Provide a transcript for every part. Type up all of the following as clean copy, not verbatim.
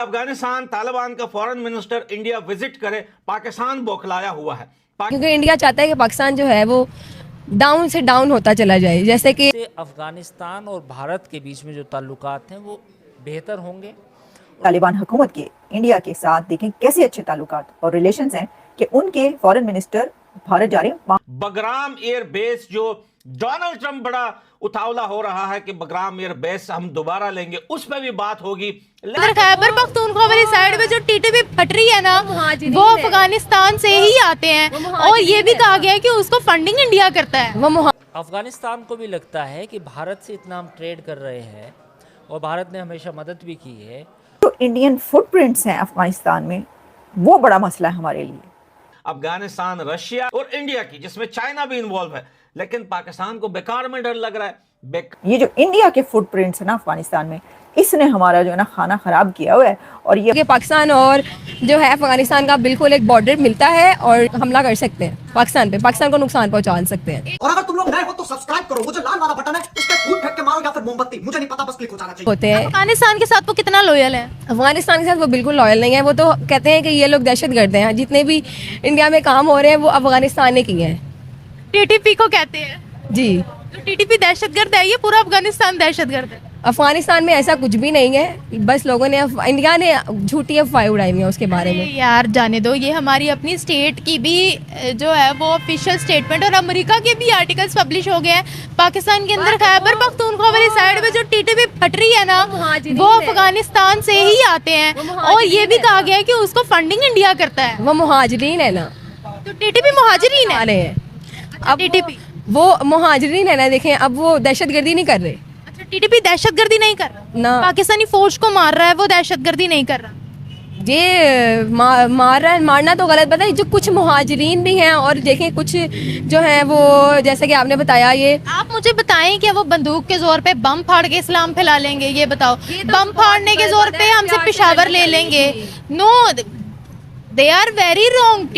अफगानिस्तान तालिबान का foreign minister India visit करे, पाकिस्तान बौखलाया हुआ है। क्योंकि इंडिया चाहता है कि पाकिस्तान जो है वो डाउन से डाउन होता चला जाए, जैसे कि अफगानिस्तान और भारत के बीच में जो ताल्लुकात हैं वो बेहतर होंगे। तालिबान हुकूमत के इंडिया के साथ देखें कैसे अच्छे ताल्लुकात और रिलेशंस हैं कि उनके फॉरेन मिनिस्टर भारत जा रहे हैं। बगराम एयर बेस जो डोनाल्ड ट्रंप बड़ा उतावला हो रहा है कि बगराम एयर बेस हम दोबारा लेंगे, उस पर भी बात होगी। खैबर पख्तूनख्वा वाली साइड में जो टीटीपी फट रही है ना, वो अफगानिस्तान से ही आते हैं और ये भी कहा गया है कि उसको फंडिंग इंडिया करता है। वो अफगानिस्तान को भी लगता है कि भारत से इतना हम ट्रेड कर रहे हैं और भारत ने हमेशा मदद भी की है। जो इंडियन फुटप्रिंट्स हैं अफगानिस्तान में, वो बड़ा मसला है हमारे लिए। अफगानिस्तान, रशिया और इंडिया की, जिसमें चाइना भी इन्वॉल्व है, लेकिन पाकिस्तान को बेकार में डर लग रहा है। ये जो इंडिया के फुटप्रिंट्स है ना अफगानिस्तान में, इसने हमारा जो है ना खाना खराब किया हुआ है। और ये पाकिस्तान और जो है अफगानिस्तान का बिल्कुल एक बॉर्डर मिलता है और हमला कर सकते हैं पाकिस्तान पे, पाकिस्तान को नुकसान पहुंचा सकते हैं। और अगर तुम लोग नए हो तो सब्सक्राइब करो, वो जो लाल वाला बटन है उस पे फूल फेंक के मारो या फिर मोमबत्ती, मुझे नहीं पता, बस क्लिक हो जाना चाहिए। होते हैं अफगानिस्तान के साथ वो कितना लॉयल है? अफगानिस्तान के साथ वो बिल्कुल लॉयल नहीं है। वो तो कहते हैं कि ये लोग दहशतगर्द हैं। जितने भी इंडिया में काम हो रहे हैं वो अफगानिस्तान ने किए हैं। टीटीपी को कहते हैं जी, तो टीटीपी दहशतगर्द है, ये पूरा अफगानिस्तान दहशतगर्द है। अफगानिस्तान में ऐसा कुछ भी नहीं है, बस लोगों ने इंडिया ने झूठी अफवाहें उड़ाई हुई है उसके बारे में। यार जाने दो, ये हमारी अपनी स्टेट की भी जो है वो ऑफिशियल स्टेटमेंट और अमेरिका के भी आर्टिकल्स पब्लिश हो गए हैं। पाकिस्तान के अंदर खैबर पख्तूनख्वा वाली साइड में जो टीटीपी फट रही है ना, वो अफगानिस्तान से ही आते हैं और ये भी कहा गया है कि उसको फंडिंग इंडिया करता है। वो मुहाजिरीन है ना, तो टीटीपी मुहाजिरीन है। अब टीटीपी वो मुहाजिरीन है ना, देखें अब वो दहशतगर्दी नहीं कर रहे। अच्छा, टीटीपी दहशतगर्दी नहीं कर रहा ना, पाकिस्तानी फौज को मार रहा है, वो दहशतगर्दी नहीं कर रहा। ये मार रहा है, मारना तो गलत पता है। जो कुछ मुहाजिरीन भी हैं और देखें कुछ जो हैं वो, जैसे कि आपने बताया, ये आप मुझे बताएं कि वो बंदूक के जोर पे बम फाड़ के इस्लाम फैला लेंगे? ये बताओ, बम फाड़ने के जोर पे हमसे पेशावर ले लेंगे? No, they are very wrong.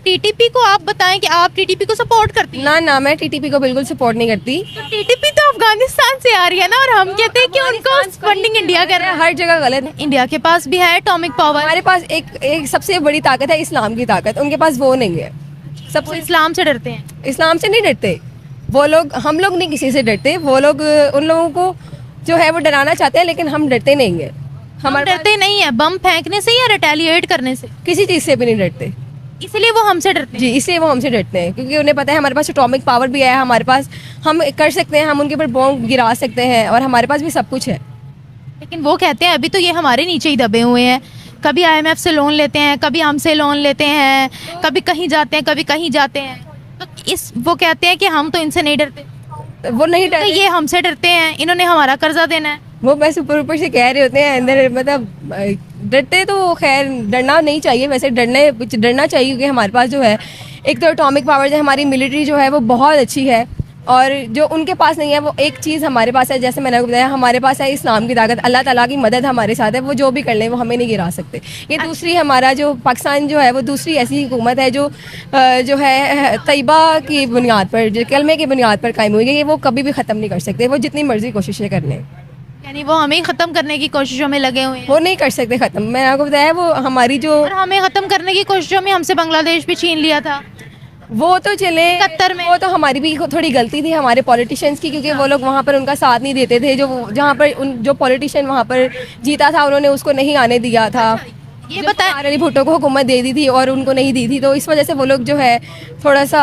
TTP को आप बताएं कि आप टीटीपी को सपोर्ट करती हैं? ना, मैं टीटीपी को बिल्कुल सपोर्ट नहीं करती। तो टीटीपी तो अफगानिस्तान से आ रही है ना, और हम कहते हैं कि उनको फंडिंग इंडिया कर रहा है। हर जगह गलत है। इंडिया के पास भी है एटॉमिक पावर। हमारे पास एक सबसे बड़ी ताकत है, इस्लाम की ताकत। उनके पास वो नहीं है। सबसे इस्लाम से डरते हैं। इस्लाम से नहीं डरते वो लोग, हम लोग नहीं किसी से डरते। वो लोग उन लोगों को जो है वो डराना चाहते हैं, लेकिन हम डरते नहीं है। हम डरते नहीं है बम फेंकने से या रिटेलिएट करने से? किसी चीज से भी नहीं डरते, इसलिए वो हमसे डरते हैं। जी, इसलिए वो हमसे डरते हैं, क्योंकि उन्हें पता है हमारे पास एटॉमिक पावर भी है, हमारे पास हम कर सकते हैं, हम उनके ऊपर बॉम्ब गिरा सकते हैं और हमारे पास भी सब कुछ है। लेकिन वो कहते हैं अभी तो ये हमारे नीचे ही दबे हुए हैं। कभी आईएमएफ से लोन लेते हैं, कभी हमसे लोन लेते हैं, कभी कहीं जाते हैं, कभी कहीं जाते हैं। तो वो कहते हैं कि हम तो इनसे नहीं डरते। वो नहीं तो डरते, ये हमसे डरते हैं, इन्होंने हमारा कर्जा देना है। वो बस ऊपर से कह रहे होते हैं, अंदर मतलब डरते तो खैर डरना नहीं चाहिए। वैसे डरना चाहिए, क्योंकि हमारे पास जो है एक तो एटॉमिक पावर है, हमारी मिलिट्री जो है वो बहुत अच्छी है, और जो उनके पास नहीं है वो एक चीज़ हमारे पास है। जैसे मैंने आपको बताया, हमारे पास है इस्लाम की ताकत, अल्लाह ताला की मदद हमारे साथ है। वो जो भी कर लें वो हमें नहीं गिरा सकते। ये दूसरी, हमारा जो पाकिस्तान जो है वो दूसरी ऐसी हुकूमत है जो है तैयबा की बुनियाद पर, जो कलमे की बुनियाद पर कायम हुई है, वो कभी भी ख़त्म नहीं कर सकते, वो जितनी मर्जी कोशिशें कर लें। यानी वो हमें ख़त्म करने की कोशिशों में लगे हुए हैं। वो नहीं कर सकते ख़त्म। मैंने आपको बताया वो हमारी जो, और हमें ख़त्म करने की कोशिशों में हमसे बांग्लादेश भी छीन लिया था। वो तो चले 71 में, वो तो हमारी भी थोड़ी गलती थी हमारे पॉलिटिशियंस की, क्योंकि वो लोग वहाँ पर उनका साथ नहीं देते थे। जहाँ पर जो पॉलिटिशियन वहाँ पर जीता था उन्होंने उसको नहीं आने दिया था। ये बताएं, अली भुट्टो को हुकूमत दे दी थी और उनको नहीं दी थी, तो इस वजह से वो लोग जो है थोड़ा सा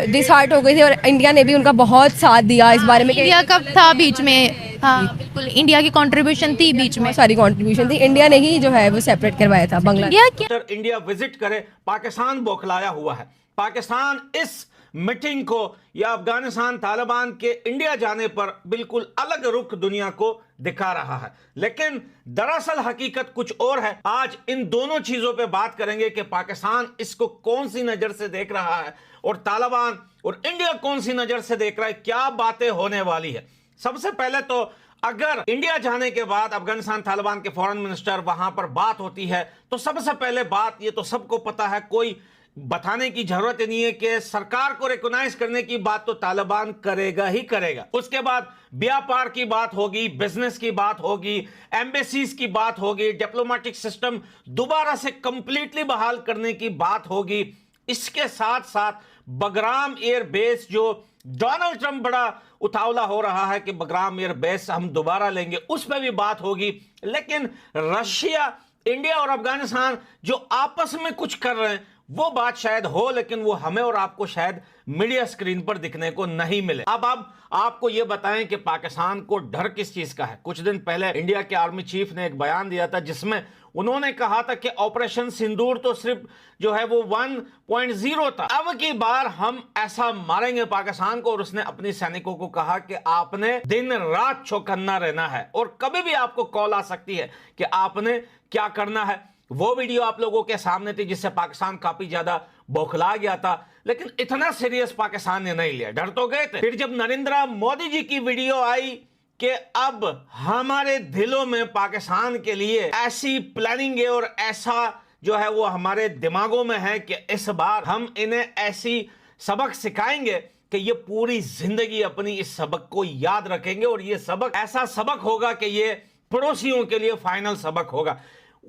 डिसहार्ट हो गए थे, और इंडिया ने भी उनका बहुत साथ दिया इस बारे में। इंडिया कब था बीच में? हाँ बिल्कुल, इंडिया की कंट्रीब्यूशन थी बीच में, सारी कंट्रीब्यूशन थी। इंडिया ने ही जो है वो सेपरेट करवाया था बांग्लादेश। इंडिया विजिट करे, पाकिस्तान बौखलाया हुआ है। पाकिस्तान इस मीटिंग को या अफगानिस्तान तालिबान के इंडिया जाने पर बिल्कुल अलग रुख दुनिया को दिखा रहा है, लेकिन दरअसल हकीकत कुछ और है। आज इन दोनों चीजों पे बात करेंगे कि पाकिस्तान इसको कौन सी नजर से देख रहा है और तालिबान और इंडिया कौन सी नजर से देख रहा है, क्या बातें होने वाली है। सबसे पहले तो अगर इंडिया जाने के बाद अफगानिस्तान तालिबान के फॉरेन मिनिस्टर वहां पर बात होती है, तो सबसे पहले बात, ये तो सबको पता है, कोई बताने की जरूरत ही नहीं है कि सरकार को रिकॉग्नाइज करने की बात तो तालिबान करेगा ही करेगा। उसके बाद व्यापार की बात होगी, बिजनेस की बात होगी, एम्बेसीज की बात होगी, डिप्लोमेटिक सिस्टम दोबारा से कंप्लीटली बहाल करने की बात होगी। इसके साथ साथ बगराम एयर बेस, जो डोनाल्ड ट्रंप बड़ा उतावला हो रहा है कि बगराम एयर बेस हम दोबारा लेंगे, उस पर भी बात होगी। लेकिन रशिया, इंडिया और अफगानिस्तान जो आपस में कुछ कर रहे हैं वो बात शायद हो, लेकिन वो हमें और आपको शायद मीडिया स्क्रीन पर दिखने को नहीं मिले। अब आपको ये बताएं कि पाकिस्तान को डर किस चीज का है। कुछ दिन पहले इंडिया के आर्मी चीफ ने एक बयान दिया था जिसमें उन्होंने कहा था कि ऑपरेशन सिंदूर तो सिर्फ जो है वो 1.0 था, अब की बार हम ऐसा मारेंगे पाकिस्तान को। और उसने अपने सैनिकों को कहा कि आपने दिन रात चौकन्ना रहना है और कभी भी आपको कॉल आ सकती है कि आपने क्या करना है। वो वीडियो आप लोगों के सामने थी जिससे पाकिस्तान काफी ज्यादा बौखला गया था, लेकिन इतना सीरियस पाकिस्तान ने नहीं लिया। डर तो गए थे। फिर जब नरेंद्र मोदी जी की वीडियो आई कि अब हमारे दिलों में पाकिस्तान के लिए ऐसी प्लानिंग है और ऐसा जो है वो हमारे दिमागों में है कि इस बार हम इन्हें ऐसी सबक सिखाएंगे कि ये पूरी जिंदगी अपनी इस सबक को याद रखेंगे और ये सबक ऐसा सबक होगा कि ये पड़ोसियों के लिए फाइनल सबक होगा।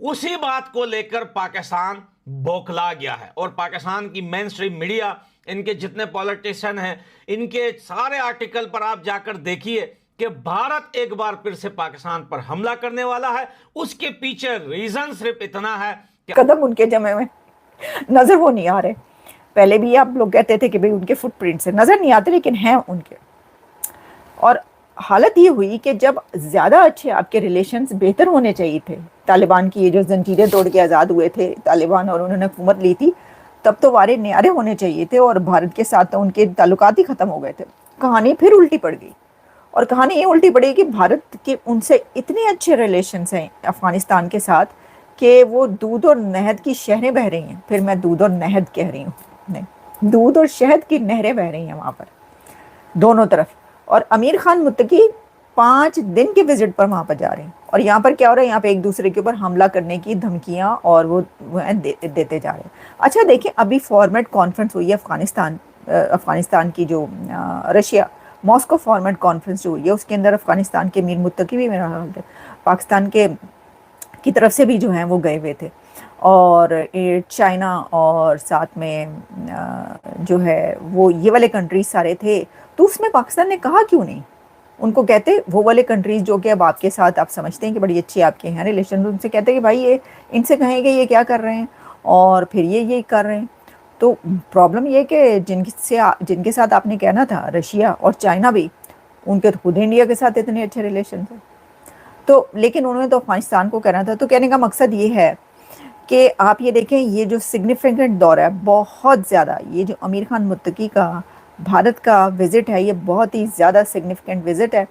उसी बात को लेकर पाकिस्तान बौखला गया है और पाकिस्तान की मेन स्ट्रीम मीडिया, इनके जितने पॉलिटिशियन हैं, इनके सारे आर्टिकल पर आप जाकर देखिए कि भारत एक बार फिर से पाकिस्तान पर हमला करने वाला है। उसके पीछे रीजन सिर्फ इतना है कि कदम उनके जमे में नजर वो नहीं आ रहे। पहले भी आप लोग कहते थे कि भाई उनके फुटप्रिंट्स है, नजर नहीं आते, लेकिन हैं उनके। और हालत ये हुई कि जब ज़्यादा अच्छे आपके रिलेशंस बेहतर होने चाहिए थे, तालिबान की ये जो जंजीरें तोड़ के आज़ाद हुए थे तालिबान और उन्होंने हुकूमत ली थी, तब तो वारे न्यारे होने चाहिए थे और भारत के साथ तो उनके ताल्लुकात ही ख़त्म हो गए थे। कहानी फिर उल्टी पड़ गई और कहानी ये उल्टी पड़ी कि भारत के उनसे इतने अच्छे रिलेशंस हैं अफ़गानिस्तान के साथ कि वो दूध और नहद की शहरें बह रही हैं। फिर मैं दूध और नहद कह रही हूँ, नहीं, दूध और शहद की नहरें बह रही हैं वहाँ पर दोनों तरफ। और आमिर खान मुत्तकी 5 दिन के विजिट पर वहाँ पर जा रहे हैं और यहाँ पर क्या हो रहा है, यहाँ पे एक दूसरे के ऊपर हमला करने की धमकियाँ और वो देते जा रहे हैं। अच्छा देखिए, अभी फॉर्मेट कॉन्फ्रेंस हुई है अफ़गानिस्तान की जो रशिया मॉस्को फॉर्मेट कॉन्फ्रेंस जो हुई है, उसके अंदर अफ़गानिस्तान के मीर मुत्तकी भी मेरा ख्याल है पाकिस्तान की तरफ से भी जो हैं वो गए हुए थे और चाइना और साथ में जो है वो ये वाले कंट्रीज सारे थे। तो उसमें पाकिस्तान ने कहा क्यों नहीं? उनको कहते वो वाले कंट्रीज जो कि अब आपके साथ आप समझते हैं कि बड़ी अच्छी आपके हैं रिलेशन, उनसे कहते हैं कि भाई ये इनसे कहेंगे ये क्या कर रहे हैं और फिर ये कर रहे हैं। तो प्रॉब्लम ये कि जिनके साथ आपने कहना था रशिया और चाइना भी, उनके तो खुद इंडिया के साथ इतने अच्छे रिलेशन थे। तो लेकिन उन्होंने तो अफगानिस्तान को कहना था। तो कहने का मकसद ये है कि आप ये देखें, ये जो सिग्निफिकेंट दौर है बहुत ज़्यादा, ये जो आमिर खान मुत्तकी का भारत का विज़िट है, ये बहुत ही ज़्यादा सिग्निफिकेंट विज़िट है।